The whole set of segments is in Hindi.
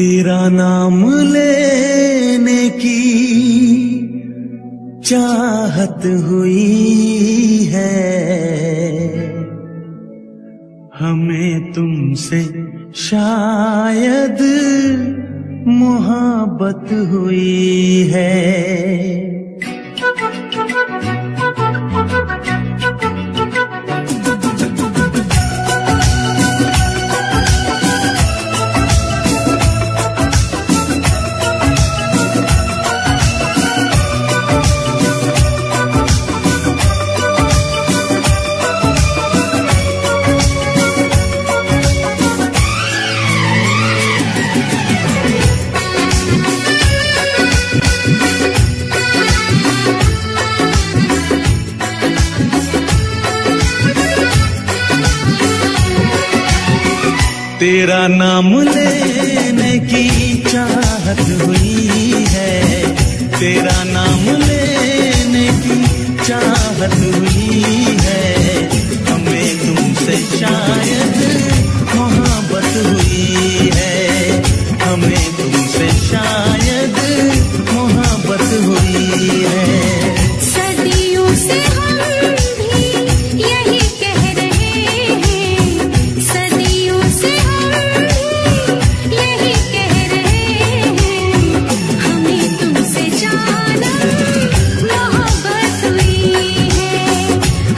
तेरा नाम लेने की चाहत हुई है, हमें तुमसे शायद मोहब्बत हुई है। तेरा नाम लेने की चाहत हुई है, तेरा नाम लेने की चाहत हुई है, हमें तुमसे शायद मोहब्बत हुई है, हमें तुमसे शायद मोहब्बत हुई है। सदियों से हम भी यही कह रहे हैं, सदियों से हम भी यही कह रहे हैं, हमें तुमसे जानम मोहब्बत हुई है,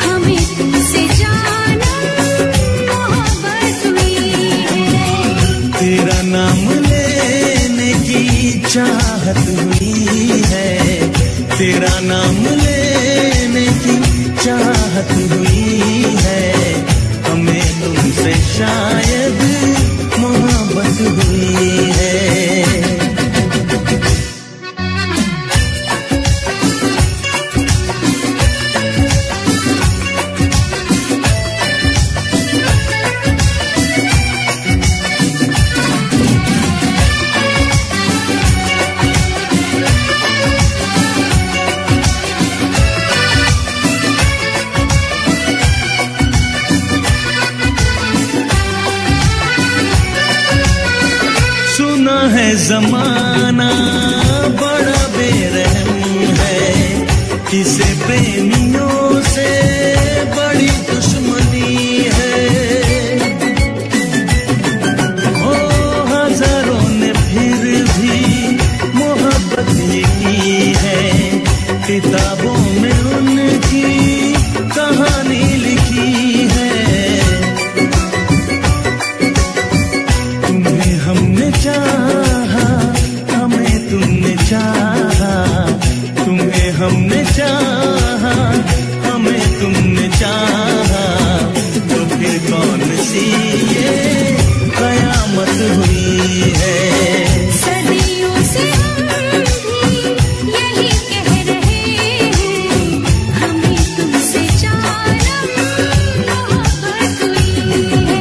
हमें तुमसे जानम मोहब्बत हुई है। तेरा नाम लेने की चाहत हुई है, तेरा नाम लेने की चाहत हुई है, हमें तुमसे शायद मोहब्बत हुई है। सुना है जमाना बड़ा बेरहम है, किसे प्रेमियों से बड़ी दुश्मनी है, ओ हजारों ने फिर भी मोहब्बत ये की है, किताबों में उनकी कहानी लिखी है। तुम्हें हमने चाहा, हमें तुमने चाहा, तुम्हें हमने चाहा, हमें तुमने चाहा, तो फिर कौन सी ये कयामत हुई है। सदियों से हम भी यही कह रहे हैं, हमें तुमसे जानम मोहब्बत हुई है।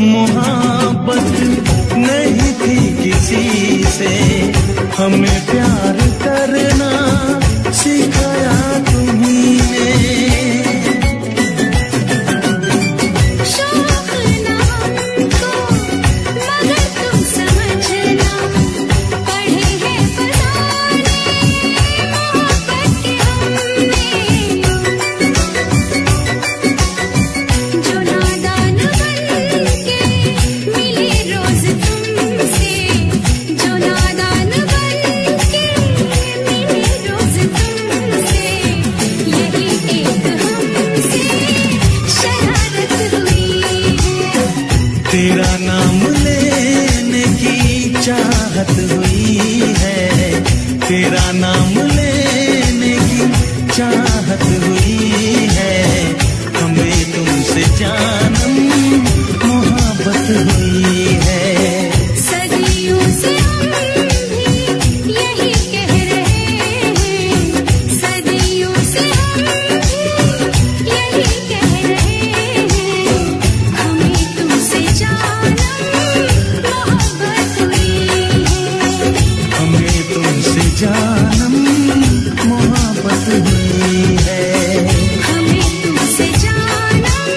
मोहब्बत नहीं थी किसी से, हमें प्यार करना सिखाया तुम्ही ने। शौक ना हमको मगर तुम समझना, पढ़े हैं फसाने मोहब्बत के हमने। जो नादान बनके मिले रोज तुमसे, जो नादान बनके मिले रोज तुमसे, यही एक हमसे शरारत हुई है। तेरा नाम लेने की चाहत हुई है, तेरा नाम लेने की चाहत हुई है, हमें तुमसे जानम मोहब्बत हुई है। सदियों से हम भी यही कह रहे हैं, सदियों से हम भी यही कह रहे हैं, हमें तुमसे जानम मोहब्बत हुई है। हमें तुमसे जानम मोहब्बत हुई है। हमें तुमसे जानम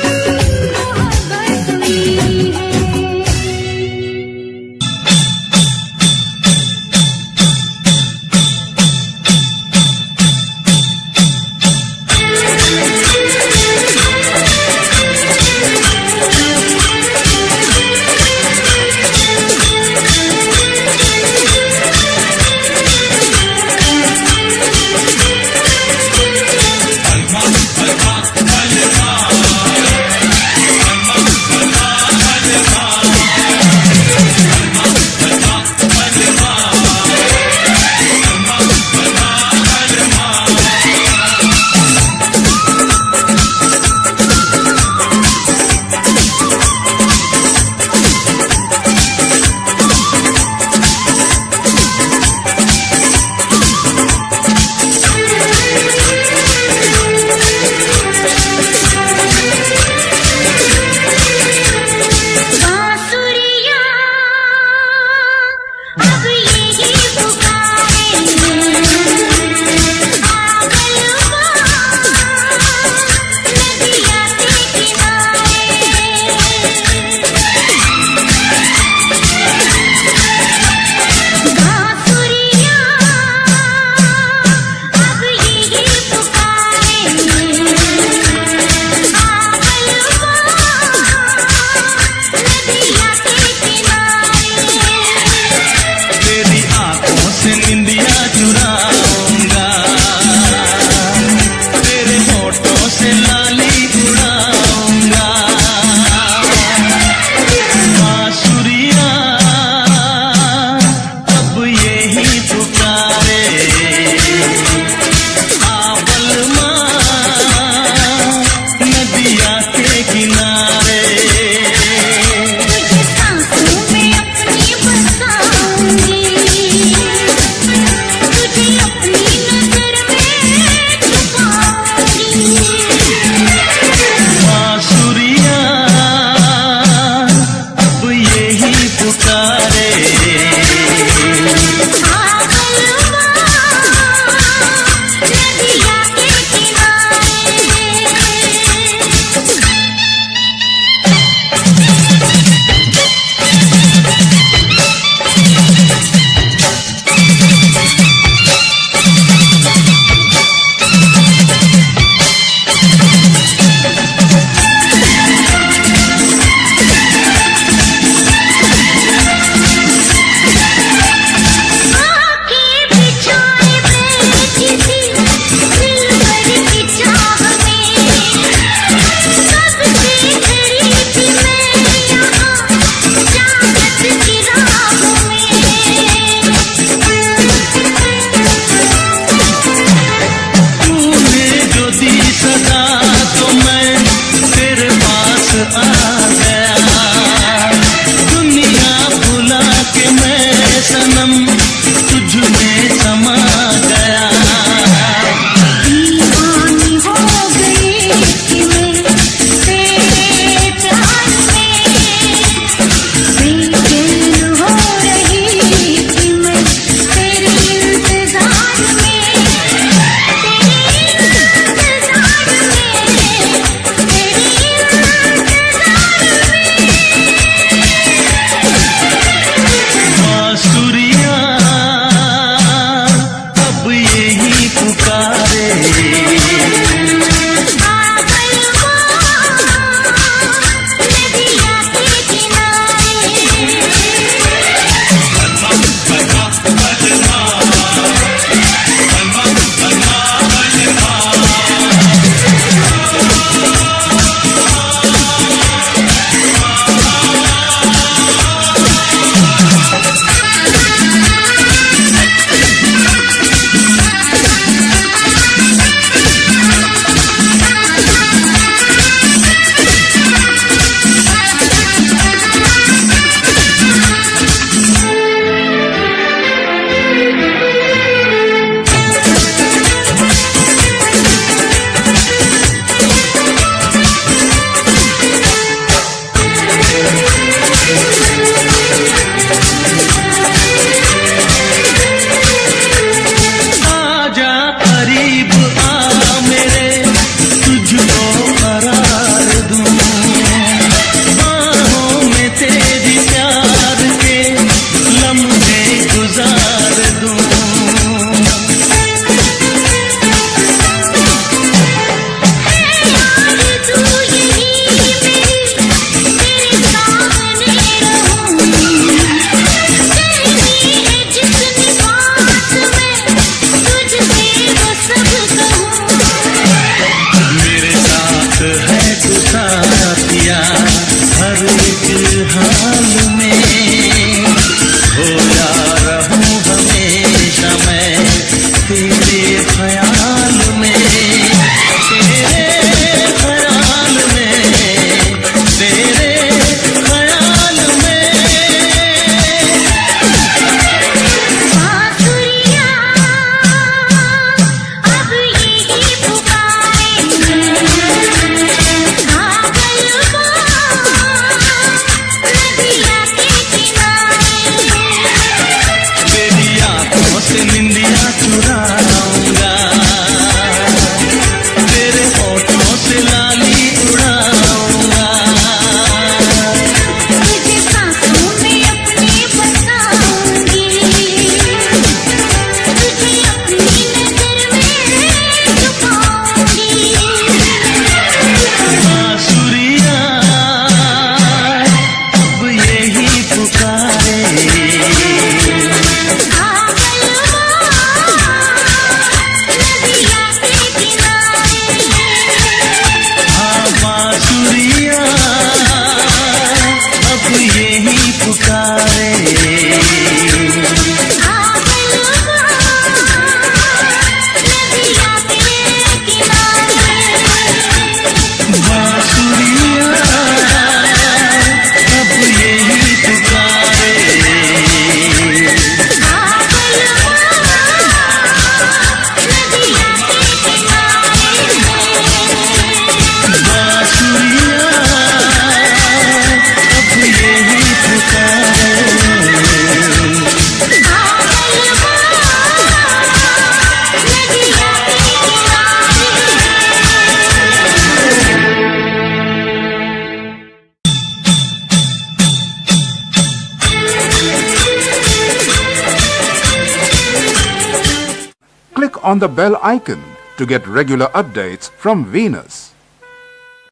on the bell icon to get regular updates from Venus.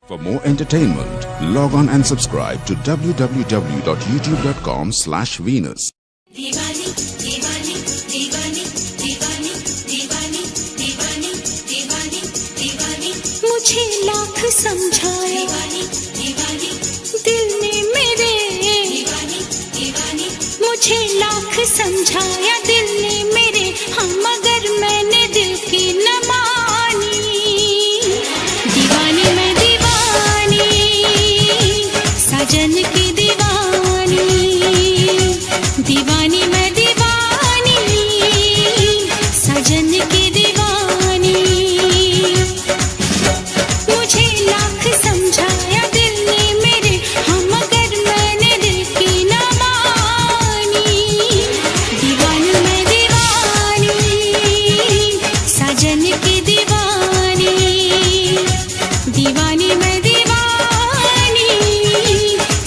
For more entertainment, log on and subscribe to www.youtube.com/Venus. दीवानी दीवानी दीवानी दीवानी दीवानी दीवानी दीवानी दीवानी मुझे लाख समझाया दीवानी दिल ने मेरे दीवानी दीवानी मुझे लाख समझाया दिल ने मेरे हम मगर मैंने दिल की न मानी दीवानी मैं दीवानी साजन की दीवानी दीवानी मैं दीवानी साजन की दीवानी मुझे लाख समझाया दिल ने मेरे हम मगर मैंने दिल की न मानी दीवानी मैं दीवानी साजन की दीवानी दीवानी मैं दीवानी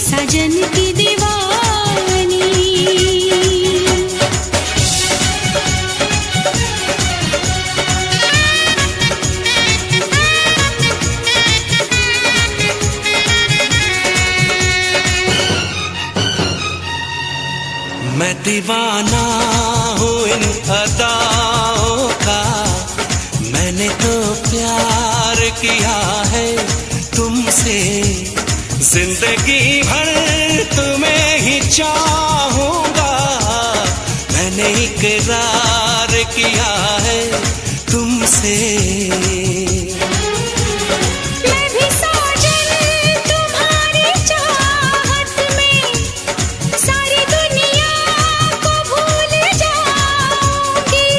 साजन की दीवानी मैं दीवाना हूँ इन अदाओं का मैंने तो प्यार किया है तुमसे जिंदगी भर तुम्हें ही चाहूंगा मैंने इकरार किया है तुमसे मैं भी साजन तुम्हारी चाहत में सारी दुनिया को भूल जाऊंगी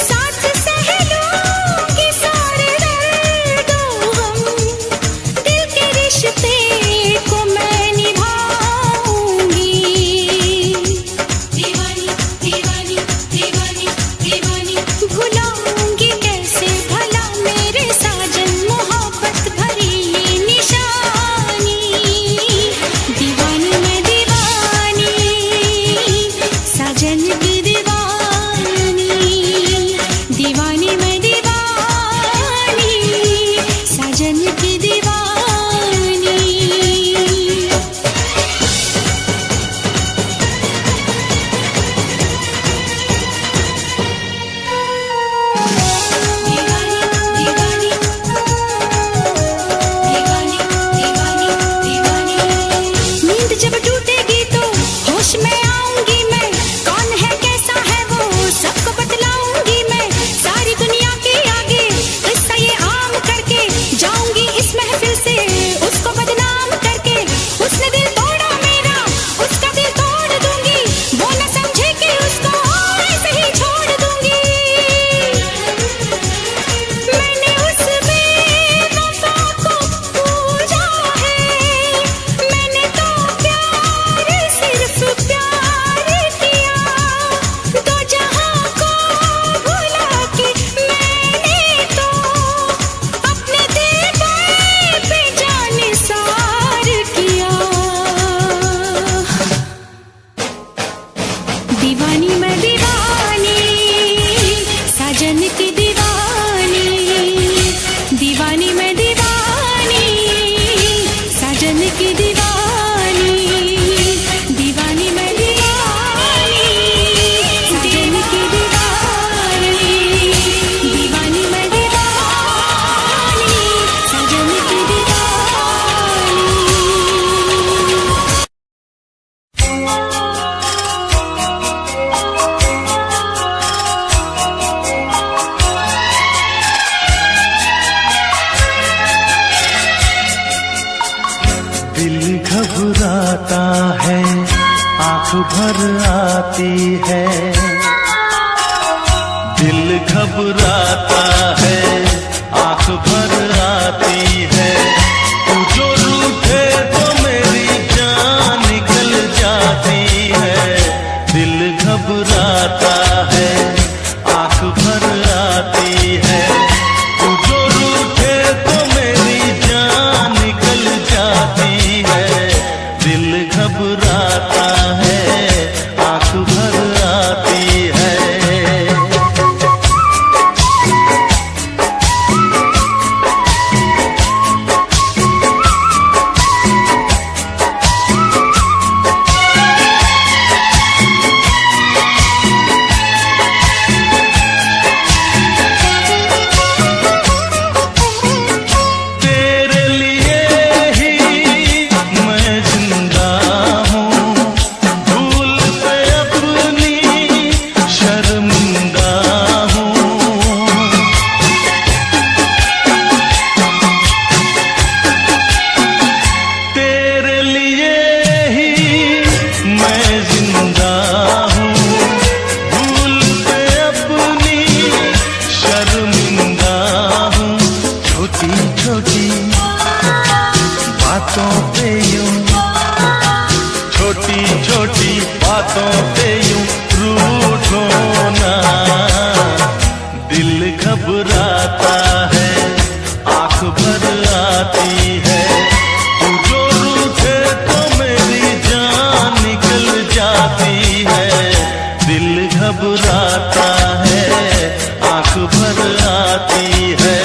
साथ सह लूंगी सारे दर्दों हम दिल के रिश्ते को मैं निभाऊंगी दीवानी दीवानी दीवानी दीवानी भुलाऊंगी कैसे भला मेरे साजन मोहब्बत भरी ये निशानी दीवानी मैं दीवानी साजन की दीवानी दीवानी मैं दीवानी साजन की दीवानी दीवानी दीवानी दीवानी दीवानी दीवानी नींद जब टूटेगी तो होश में आऊंगी मैं कौन है कैसा है वो सबको बतलाऊंगी मैं सारी दुनिया के आगे किस्सा ये आम करके जाऊंगी इस महफिल से उसको बदनाम करके उसने दिल तोड़ा मेरा उसका दिल तोड़ दूंगी वो न समझे कि उसको ऐसे ही छोड़ दूंगी मैंने उस बेवफा को पूजा है मैंने तो प्यार सिर्फ प्यार किया दो जहां को भुला के मैंने तो अपने दिल पे जानिसार किया दीवानी मैं दीवानी साजन की दीवानी दीवानी मैं दीवानी साजन की दीवानी दीवानी मैं दीवानी साजन की दीवानी दीवानी मैं दीवानी साजन की दीवानी दिल घबराता है आंख भर आती है दिल घबराता है आंख भर आती है तू जो रूठे तो मेरी जान निकल जाती है दिल घबराता है आंख भर आती है तू जो रूठे तो मेरी जान निकल जाती है दिल घबराता है आंख भर आती है बातों पे यूं, छोटी छोटी बातों पे यूं रूठो ना। दिल घबराता है, आंख भर आती है, तू जो रूठे तो मेरी जान निकल जाती है। दिल घबराता है, आंख भर आती है।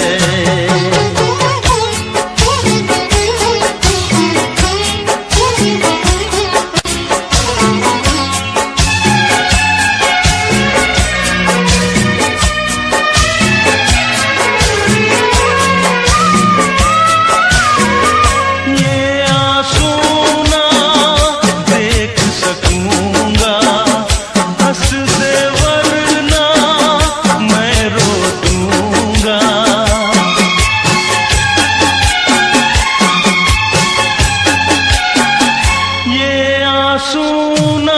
सुना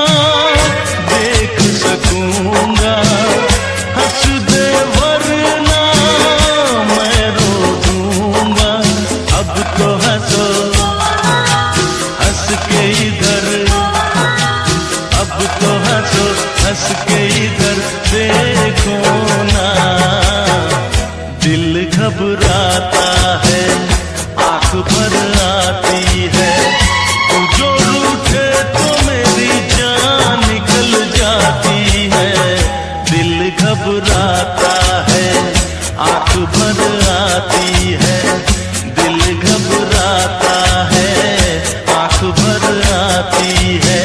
देख सकूंगा, हंस दे वरना मैं रो दूंगा। अब तो हंसो हंस के इधर, अब तो हंसो हंस के इधर देखो ना। दिल घबराता है, आंख भर आती है, तू जो रूठे तो मेरी जान निकल जाती है। दिल घबराता है, आंख भर आती है, दिल घबराता है, आंख भर आती है।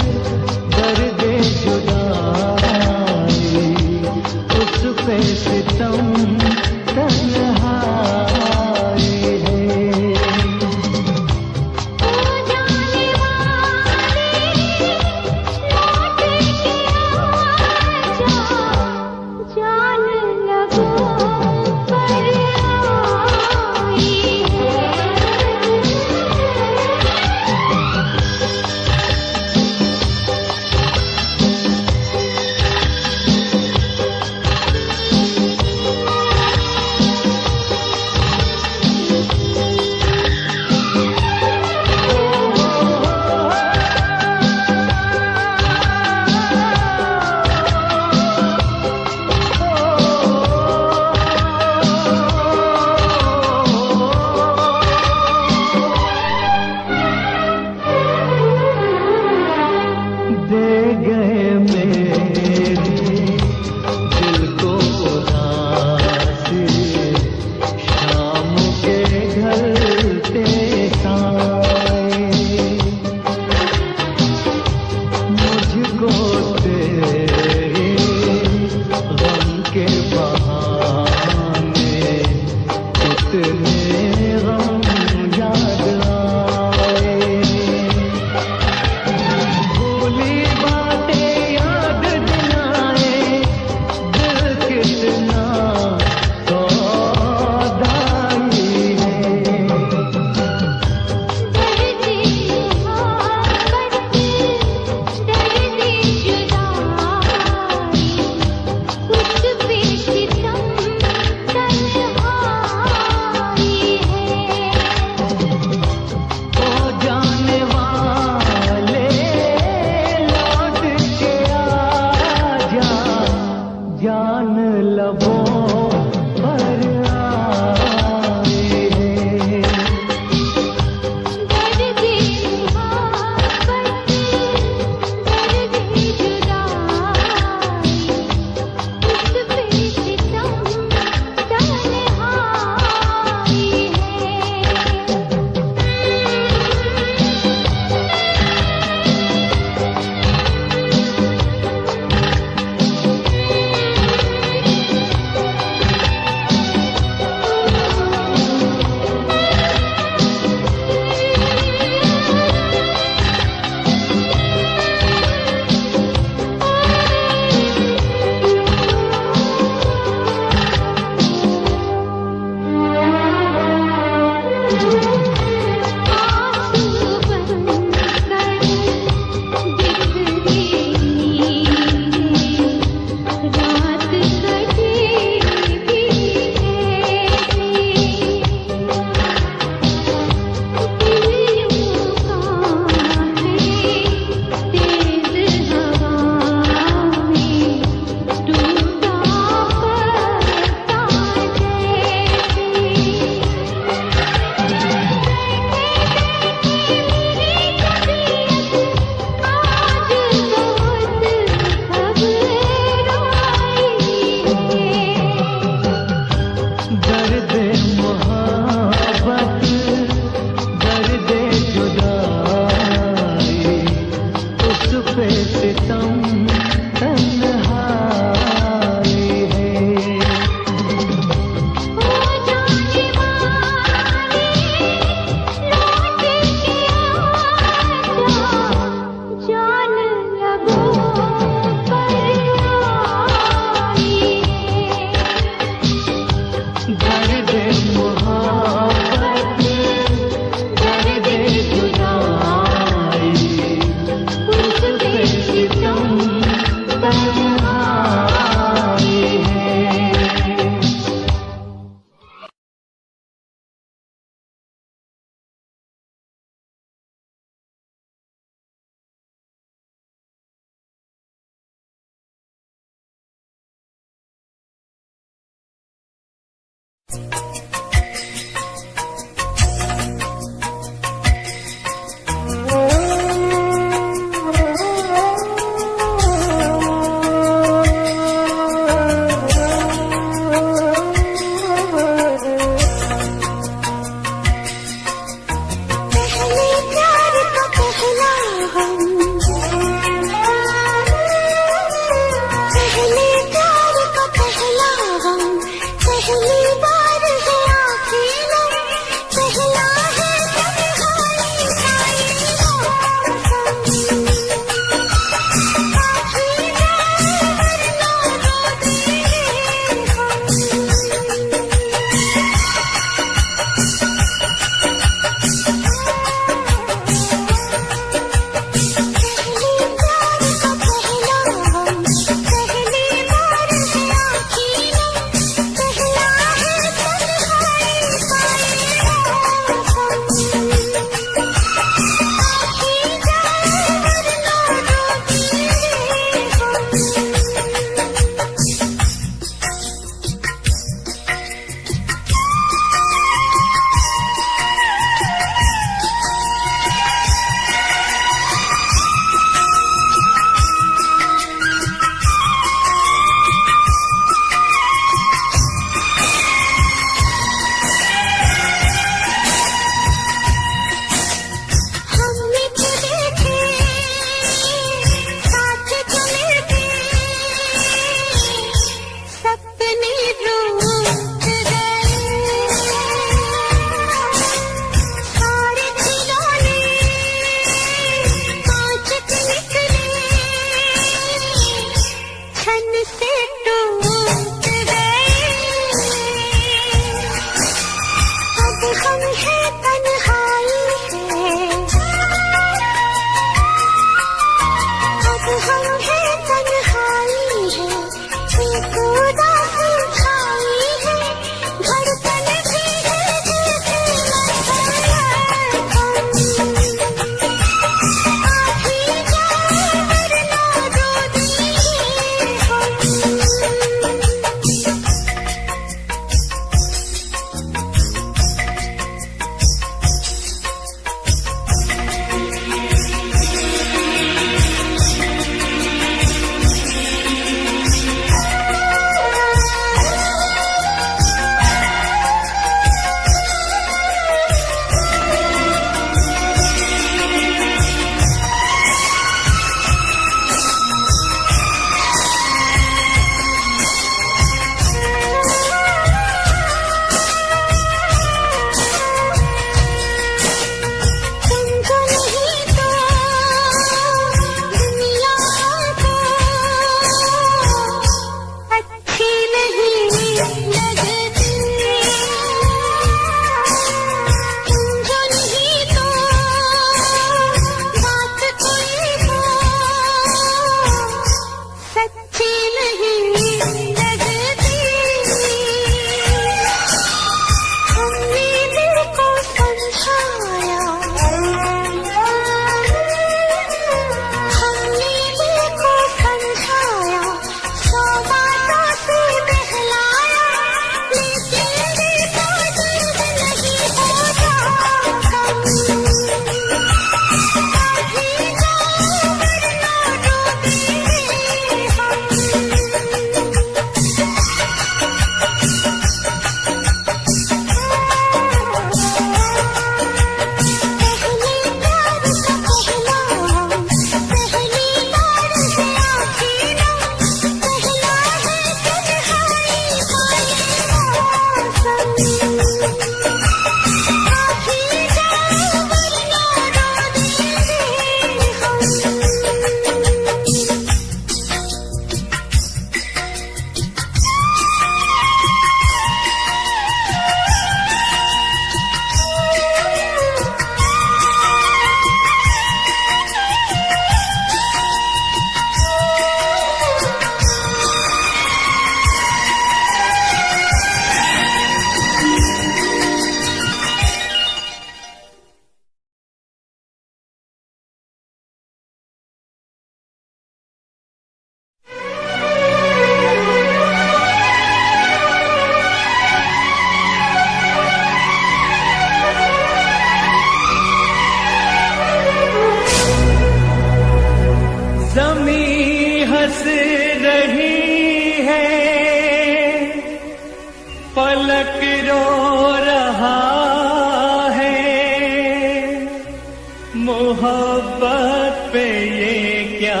मोहब्बत पे ये क्या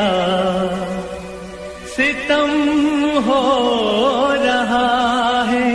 सितम हो रहा है।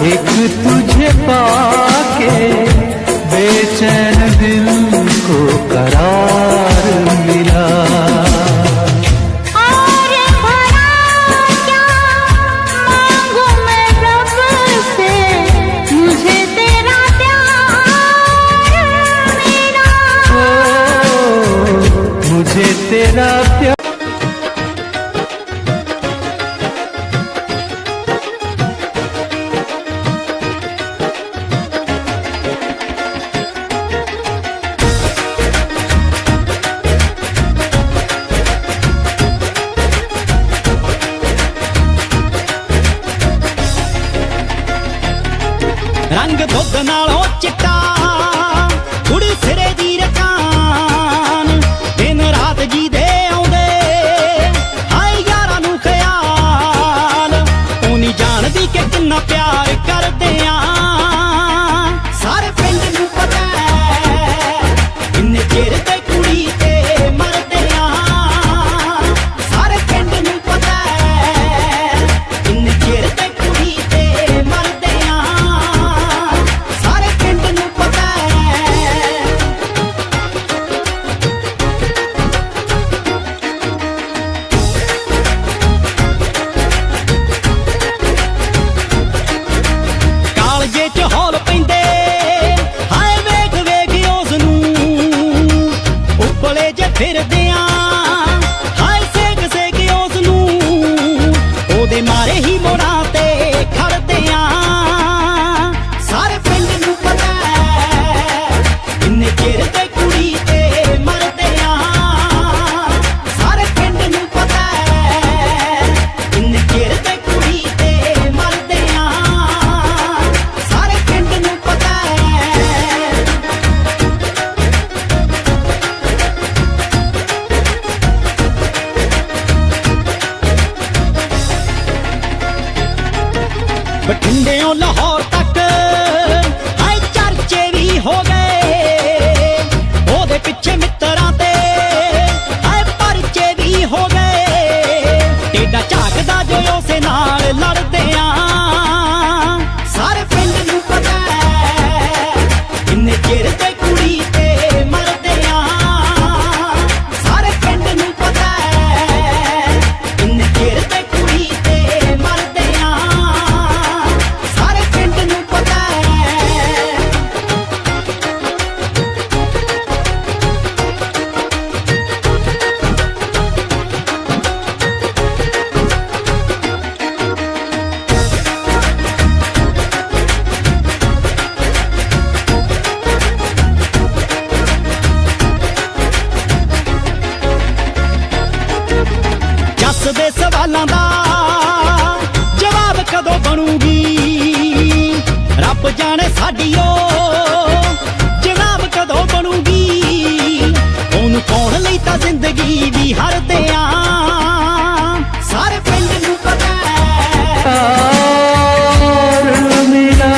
एक तुझे पाके बेचैन दिल को करार मिला। और भला क्या मांगू मैं रब से, मुझे तेरा प्यार मिला। मुझे तेरा प्यार। रंग दुध नालों चिट्टा कुड़ी सिरे दी रकान, दिन रात जी दे आउंदे हाय यारां नूं ख्याल। तूं नहीं जानदी कि किन्ना प्यार करदे आ, सारे पिंड नूं पता इन्ने चिर ते कुड़ी ते मरदे आ। सारे पिंड नूं पता इन्ने चिर ते कुड़ी ते मरदे आ। फिरदे आ हाय सेक सेक उस नूं, ओदे मारे ही मोड़ां ते खड़दे आ। सारे पिंड नूं पता इन्ने चिर ते कुड़ी ते मरदे आ। सारे पिंड नूं पता इन्ने चिर ते कुड़ी ते मरदे आ। सारे पिंड नूं पता बठिंडियों लाहौर तक हाय चर्चे भी हो गए, ओदे पिछे मित्तरां ते हाय परचे भी हो गए। टेढ़ा झाकदा जो उसे नाल लड़दे आ। सारे पिंड नूं पता इन्ने चिर ते कुड़ी ते मरदे आ। सारे पिंड नूं पता इन्ने चिर ते कुड़ी ते मरदे आ। जस दे सवालां दा जवाब कदों बनूगी, रब जाने साडी ओ जवाब कदों बनूगी। ओनू कौन लई तां जिंदगी दी हरदे आ। सारे पिंड नूं पता मिला।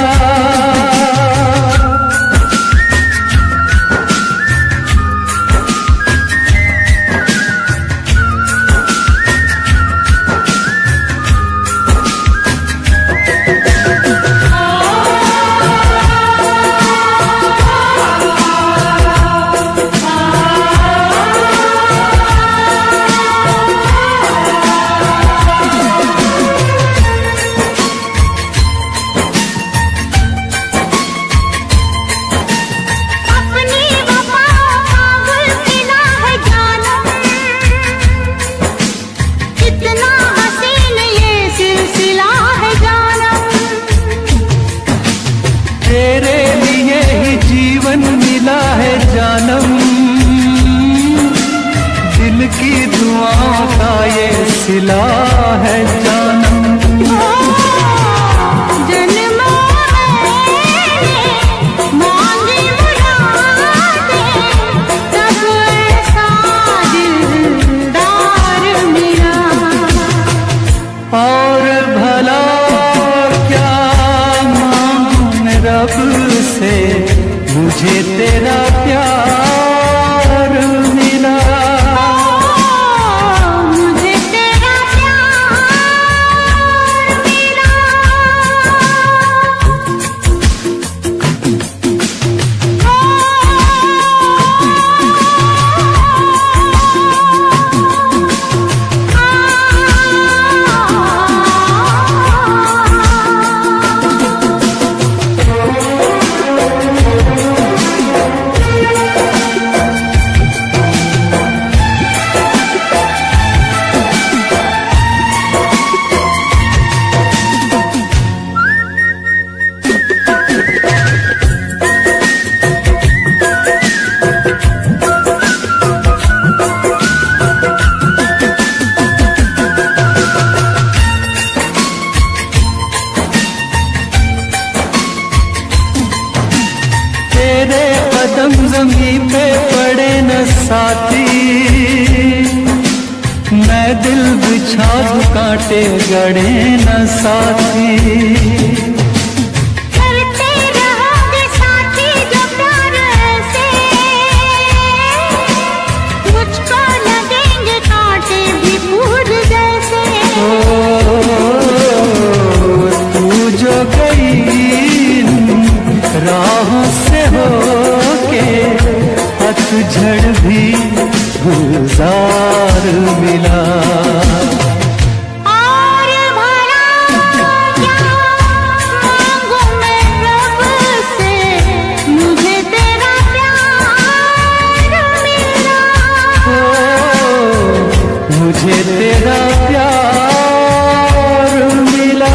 सिला है जानम। और भला क्या मांगू मैं रब से, मुझे तेरा प्यार मिला। मुझे तेरा प्यार मिला। कदम जमीन पे पड़े न साथी, मैं दिल बिछा दूं कांटे गड़े न साथी। करते रहोगे साथी जो प्यार ऐसे, मुझको लगेंगे कांटे भी फूल जैसे। तू जो गई राहों से होके, पतझड़ भी गुलजार मिला। और भला क्या मांगूं मैं रब से, मुझे तेरा प्यार मिला। मुझे तेरा प्यार मिला।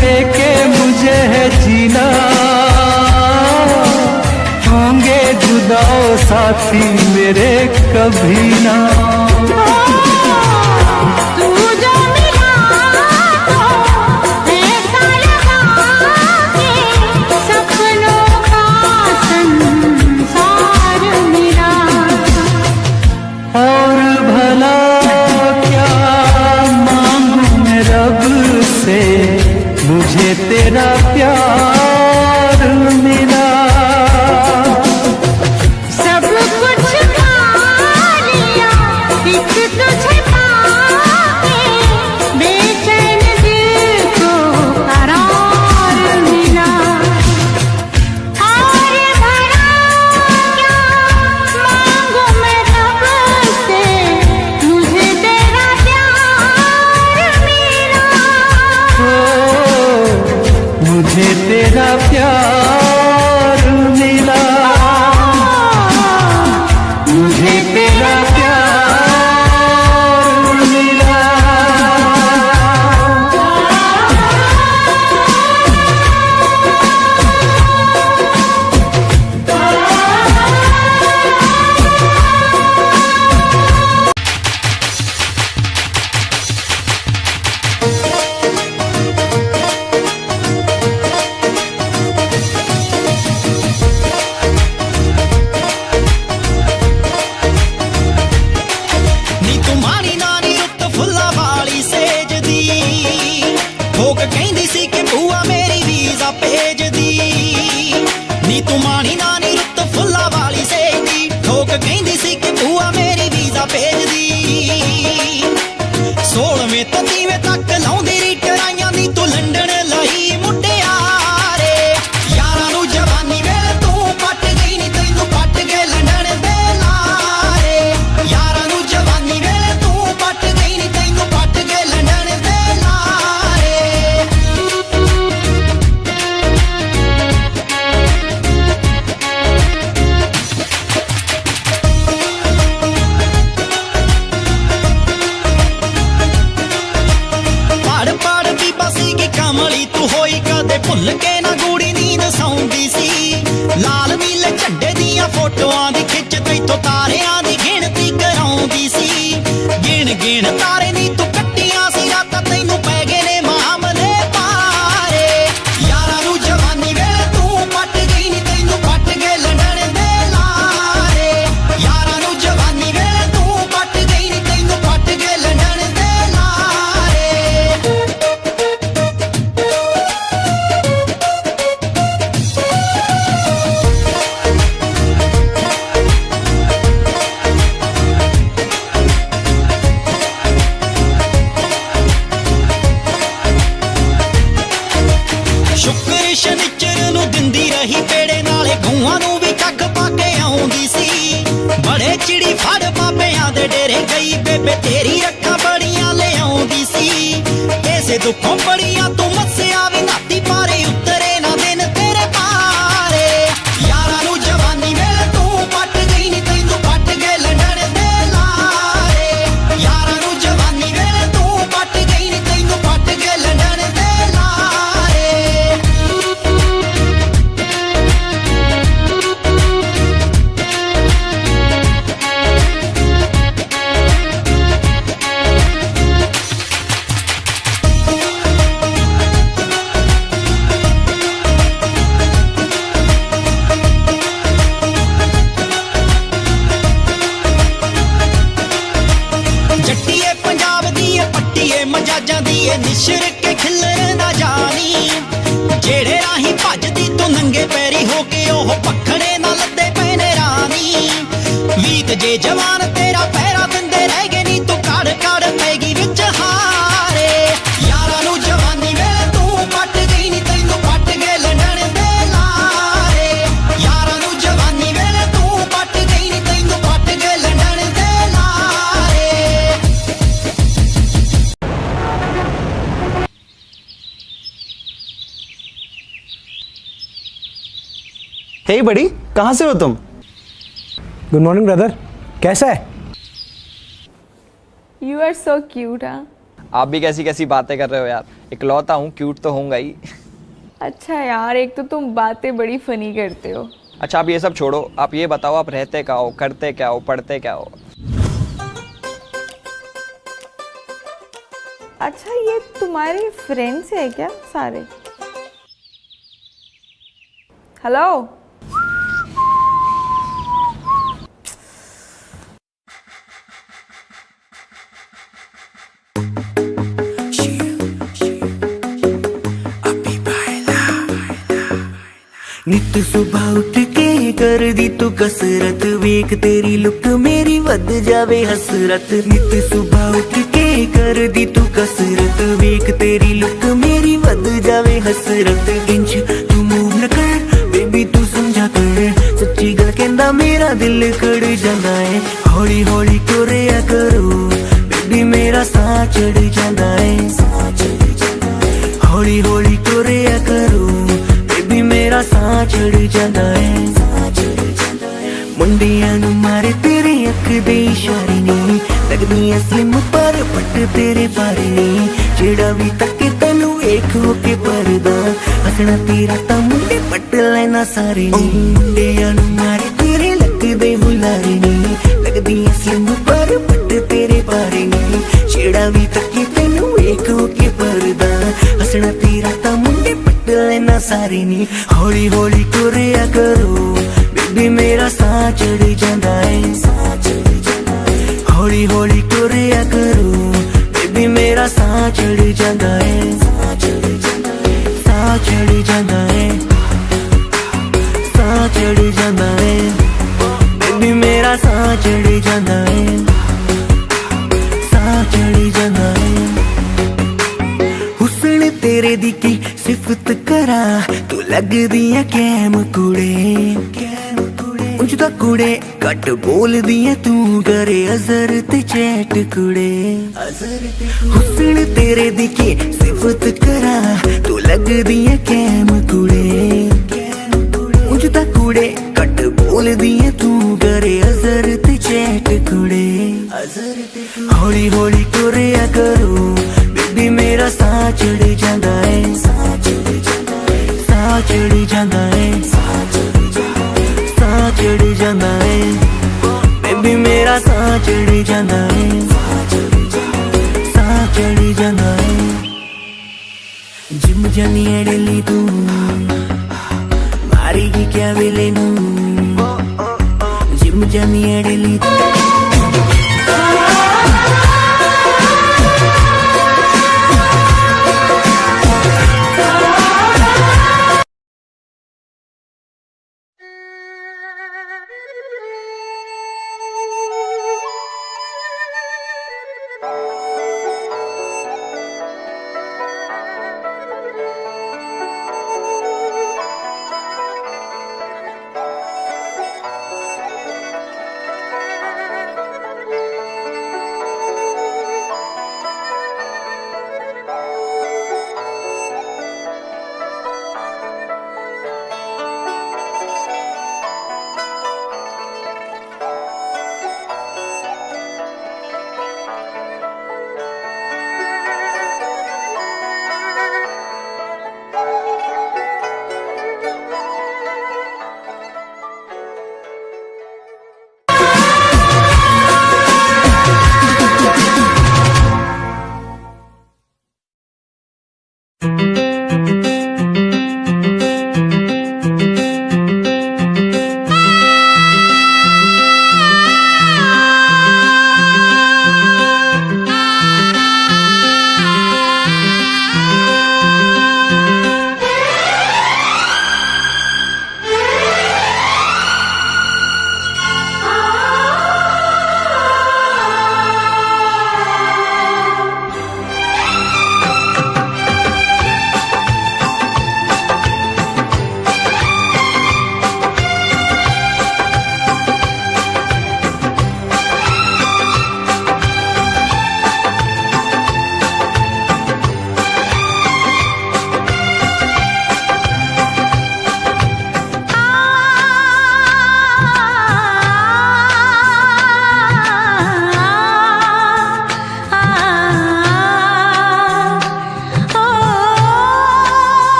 लेके मुझे है जीना, होंगे जुदा साथी मेरे कभी ना। तू जो मिला तो ऐसा लगा कि सपनों का संसार मिला। और भला क्या मांगूं मैं रब से, मुझे तेरा प्यार मिला। सब कुछ पा लिया एक तुझे पाके, बेचैन दिल को करार मिला। और भला क्या मांगूं मैं रब से, मुझे तेरा प्यार मिला। मुझे तेरा प्यार मिला। मुझे तेरा प्यार मिला। ਨੀ ਤੁਮਾਰੀ ਨਾਨੀ ਰੁੱਤ ਫੁੱਲਾਂ ਵਾਲੀ ਸੇਜ ਦੀ, ਠੋਕ ਕਹਿੰਦੀ ਸੀ ਕਿ ਭੂਆ ਮੇਰੀ ਵੀਜ਼ਾ ਭੇਜਦੀ। ਨੀ ਤੁਮਾਰੀ ਨਾਨੀ ਰੁੱਤ ਫੁੱਲਾਂ ਵਾਲੀ ਸੇਜ ਦੀ, ਠੋਕ ਕਹਿੰਦੀ ਸੀ ਕਿ ਭੂਆ ਮੇਰੀ ਵੀਜ਼ਾ ਭੇਜਦੀ। 16ਵੇਂ ਤੋਂ 30ਵੇਂ ਤੱਕ ਲਾਉਂਦੀ ਰੀ ਟਰਾਈਆਂ ਨੀ ਤੂੰ ਲੰਡਨ ਲਈ ਮੁੰਡਿਆਰੇ। ਯਾਰਾਂ ਨੂੰ ਜਵਾਨੀ ਵੇਲੇ ਤੂੰ ਪੱਟ ਗਈ ਨੀ ਤੈਨੂੰ ਪੱਟ ਕੇ ਲੰਡਨ ਦੇ ਲਾਰੇ। ਯਾਰਾਂ ਨੂੰ ਜਵਾਨੀ ਵੇਲੇ ਤੂੰ ਪੱਟ ਗਈ ਨੀ ਤੈਨੂੰ ਪੱਟ ਕੇ ਲੰਡਨ ਦੇ ਲਾਰੇ। डेरे गई बेबे तेरी अक्खां बड़ियां ले आउंदी सी कैसे दुखों बड़ियां तू मस्सिया भी नाती पारे उतरे ना दिन तेरे पारे यारां नू जवानी वेले तू पट गई नी तैनू पट गए लंडन दे लारे यारां नू जवानी वेले तू पट गई नी तैनू पट गए लंडन दे लारे जट्टीए पंजाब दी पट्टीए मजाजां दी निशर के खिलर ना जानी जेड़े राही भजदी तू नंगे पैरी हो के ओह पखड़े ना लद्दे पैने रानी वीत जे जवान तेरा पैरा दिंदे रह गए नी तू कड़ कड़ पैगी विच हारे यारां नू जवानी वेले तू पट गई नी तैनू पट गए लंडन दे लारे यारां नू जवानी वेले तू पट गई नी तैनू पट गए लंडन दे लारे हे बड़ी, कहाँ से हो तुम? गुड मॉर्निंग ब्रदर, कैसा है? You are so cute, हाँ। आप भी कैसी कैसी बातें कर रहे हो यार। इकलौता हूँ, क्यूट तो होऊंगा ही। अच्छा यार, एक तो तुम बातें बड़ी फनी करते हो। अच्छा आप ये सब छोड़ो, आप ये बताओ आप रहते क्या हो, करते क्या हो, पढ़ते क्या हो? अच्छा ये तुम्हारे फ्रेंड्स है क्या सारे? हेलो नित सुबह उठ के कर दी तू कसरत वेख तेरी लुक मेरी वध जावे हसरत नित सुबह उठ के कर दी तू कसरत वेख तेरी लुक मेरी वध जावे हसरत इंच तू मूव न कर बेबी तू समझा कर सच्ची गल कहंदा मेरा दिल कड़ जांदा है हौली हौली टुरिया करो बेबी मेरा साह चढ़ जांदा है हौली हौली टुरिया करो बेबी मेरा साह चढ़ जांदा है मुंडियां नू मारे तेरे अख दे इशारे नी लगदी स्लिम पर पट तेरे बारे नी जेड़ा भी तके तैनू वेख हो के परदा हसना तेरा तां मुंडे पट लेना सारे नी मुंडियां नू मारे तेरे लगदे बुलारे नी लगदी स्लिम पर पट तेरे बारे नी जेड़ा भी तके तैनू वेख हो के परदा हसना तेरा तां मुंडे पट लेना सारे नी हौली हौली टुरिया करो बेबी मेरा साह चढ़ जांदा है हौली हौली टुरिया करो बेबी मेरा साह चढ़ जांदा है साह चढ़ जांदा है साह चढ़ जांदा है बेबी मेरा साह चढ़ जांदा है साह चढ़ जांदा है हुस्न तेरे दी की सिफत करा तू लगदी है कैम कुड़े उंज दा कुड़े घट बोलदी है तू करे अजर ते चैट कुड़े हुस्न तेरे दी की सिफत करा तू लगदी है कैम कुड़े उंज दा कुड़े घट बोलदी है तू करे अजर ते चैट कुड़े हौली हौली टुरिया करो बेबी मेरा साह चढ़ जांदा है साह चढ़ जांदा है साह चढ़ जांदा है बेबी मेरा साह चढ़ जांदा है साह चढ़ जांदा है जिम जानी है डेली तू मारेगी क्या वेले नू जिम जानी है डेली तू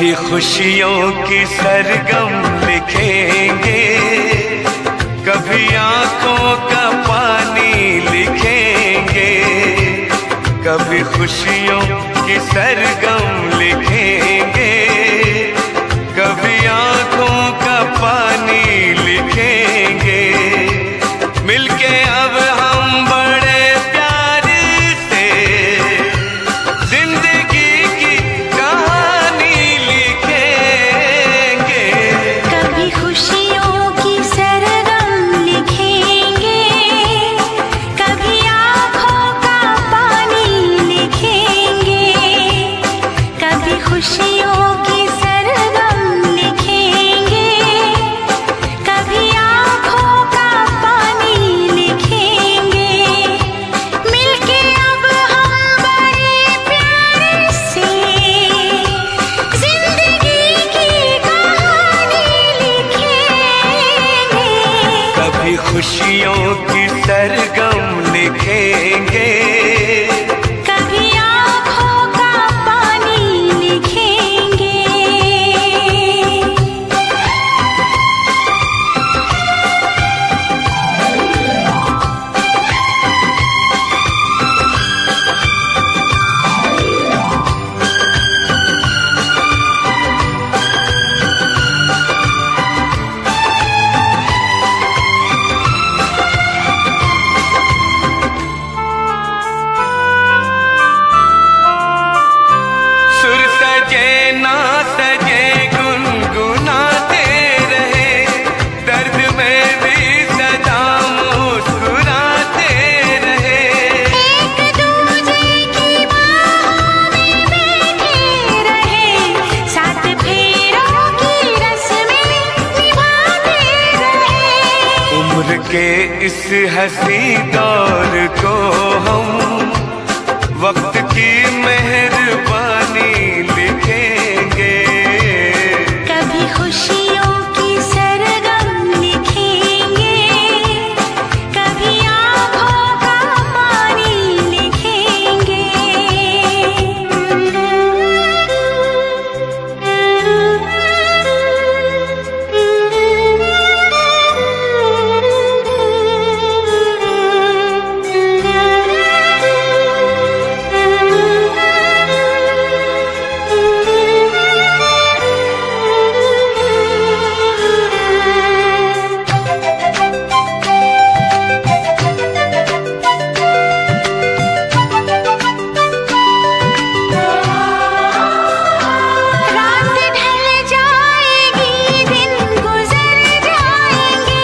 कभी खुशियों की सरगम लिखेंगे, कभी आंखों का पानी लिखेंगे, कभी खुशियों की सरगम लिखेंगे, कभी आंखों का पानी लिखेंगे। मिलके अब हम बड़े प्यार से जिंदगी की कहानी लिखेंगे। कभी खुशियों की सरगम लिखेंगे, कभी आँखों का पानी लिखेंगे, कभी खुशियों की सरगम लिखेंगे, कभी आँखों का पानी लिखेंगे। मिलके अब हम बड़े प्यार से जिंदगी की कहानी लिखेंगे। कभी खुशियों की सरगम लिखेंगे, कभी आँखों का पानी लिखेंगे। सुर सजे ना सजे गुनगुनाते रहे, दर्द में भी सदा मुस्कुराते रहे। एक दूजे की बाहों में बैठे रहे, साथ फेरों की रस्में निभाते रहे। उम्र के इस हंसी दौर को हम वक्त की मेहरबानी लिखेंगे। कभी खुशियों की सरगम लिखेंगे, कभी आँखों का पानी लिखेंगे। रात ढल जाएगी, दिन गुजर जाएंगे।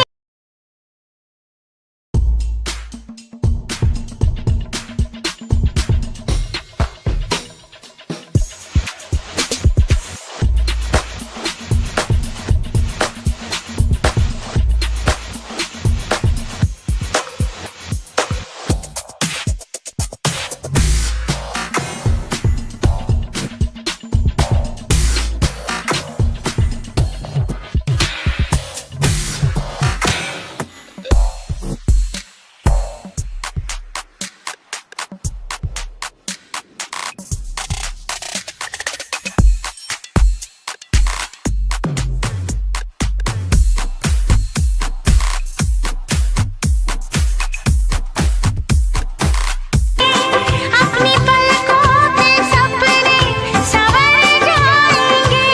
अपनी पलकों पे सपने संवर जाएंगे।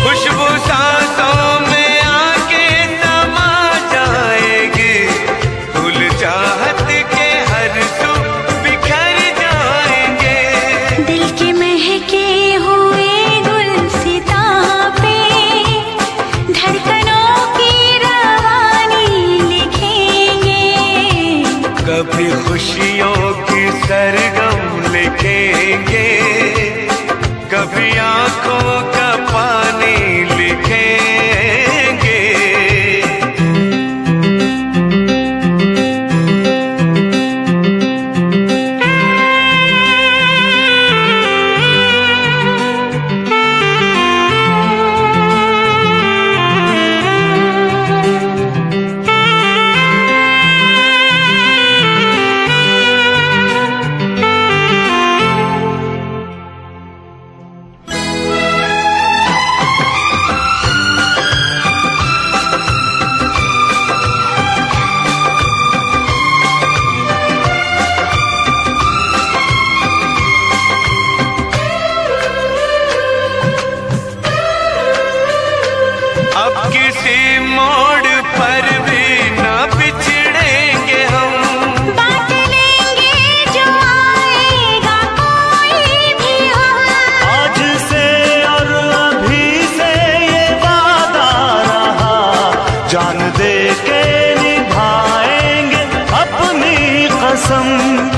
खुशबू सांसों में आके समा जाएगी, फूल चाहत के हर सू बिखर जाएंगे। दिल के महके हुए गुलसितां पे धड़कनों की रवानी लिखेंगे। कभी खुशियों की सरगम लिखेंगे, कभी आंखों का पानी लिखेंगे। किसी मोड़ पर भी ना बिछड़ेंगे हम। बांट लेंगे जो आएगा कोई भी हम। आज से और अभी से ये वादा रहा, जान दे के निभाएंगे अपनी कसम।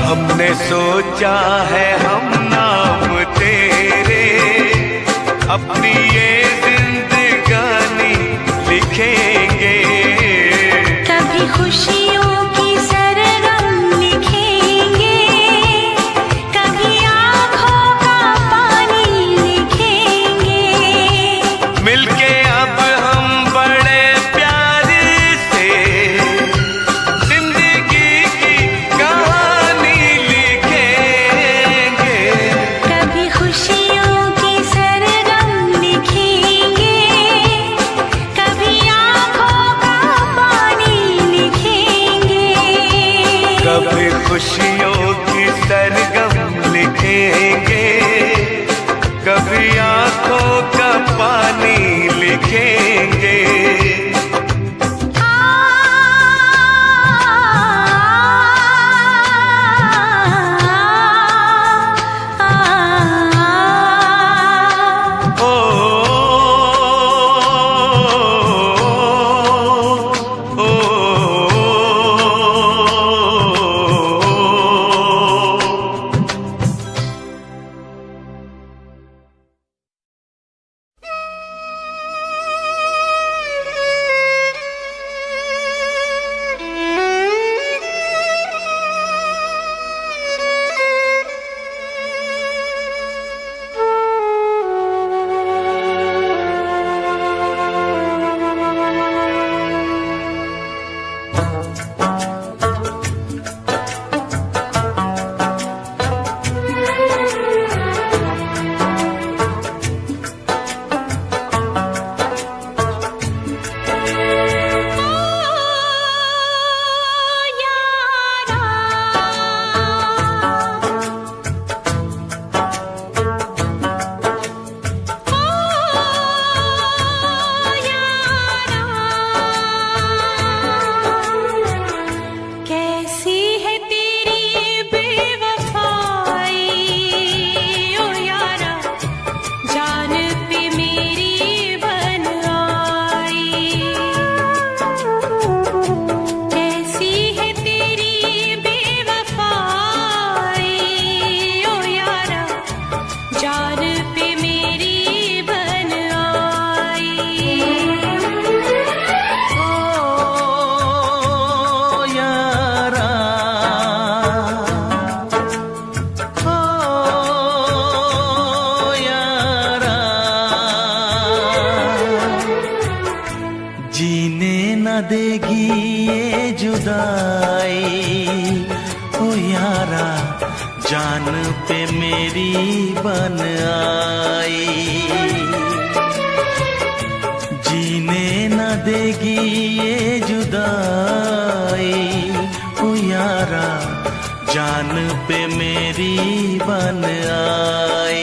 हमने सोचा है हम नाम तेरे अपनी ये जिंदगानी लिखेंगे। कभी खुशियों की सरगम लिखेंगे, कभी आँखों का पानी लिखेंगे। मिलके अब हम बड़े प्यार से जिंदगी की कहानी लिखेंगे। कभी खुशियों की सरगम लिखेंगे, कभी आँखों का पानी लिखेंगे। कभी खुशियों की सरगम लिखेंगे, कभी आंखों का पानी लिखेंगे। ओ, ओ, कैसी है तेरी बेवफाई ओ यारा, जान पे मेरी बन आई। कैसी है तेरी बेवफाई ओ यारा, जान पे मेरी बन आई। जीने न देगी ये जुदाई ओ यारा, जान पे मेरी बन आई। जीने न देगी ये जुदाई ओ यारा, जान पे मेरी बन आई।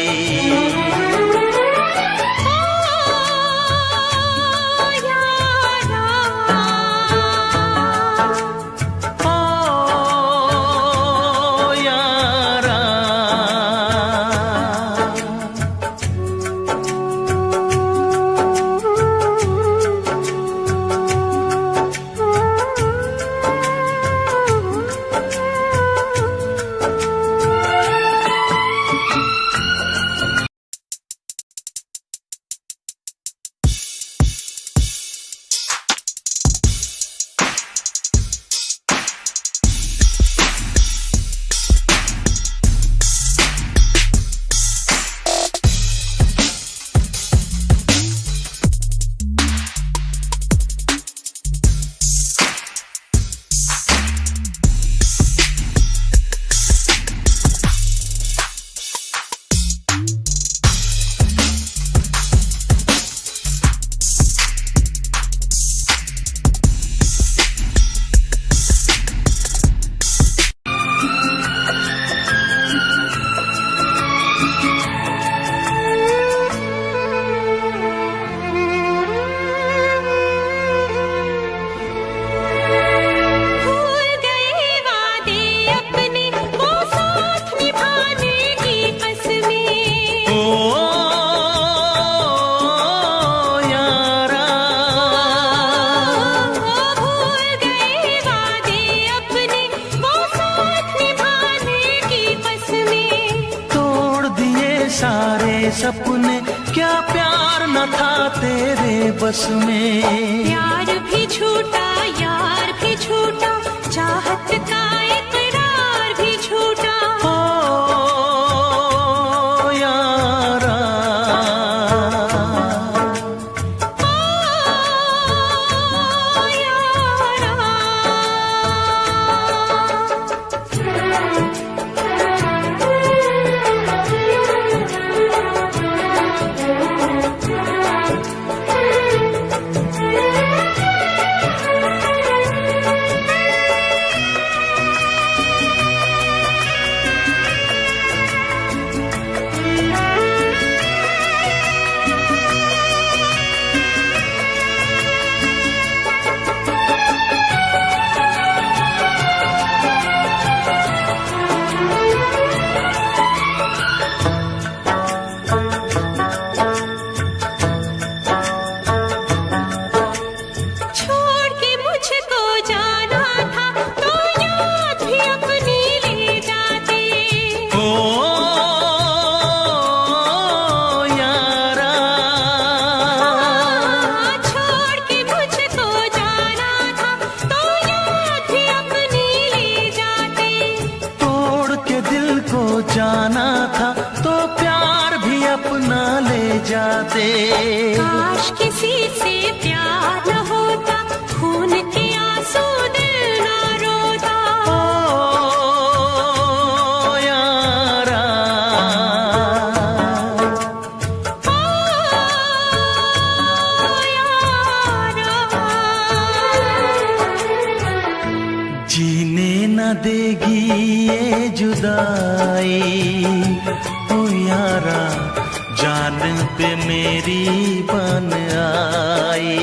सपने, क्या प्यार न था तेरे बस में। प्यार भी झूठा, यार भी झूठा, चाहत का इकरार भी झूठा। ओ यारा, ओ यारा। छोड़ के मुझको जाना था तो याद भी अपनी ले जाते। ओ यारा, छोड़ के मुझको जाना था तो याद भी अपनी ले जाते। तोड़ के दिल को जाना था तो प्यार भी अपना ले जाते। काश किसी से प्यार न होता, खून के आंसू दिल न रोता। ओ यारा, ओ यारा। जीने न देगी ये जुदाई। ओ यारा, जान पे मेरी बन आई।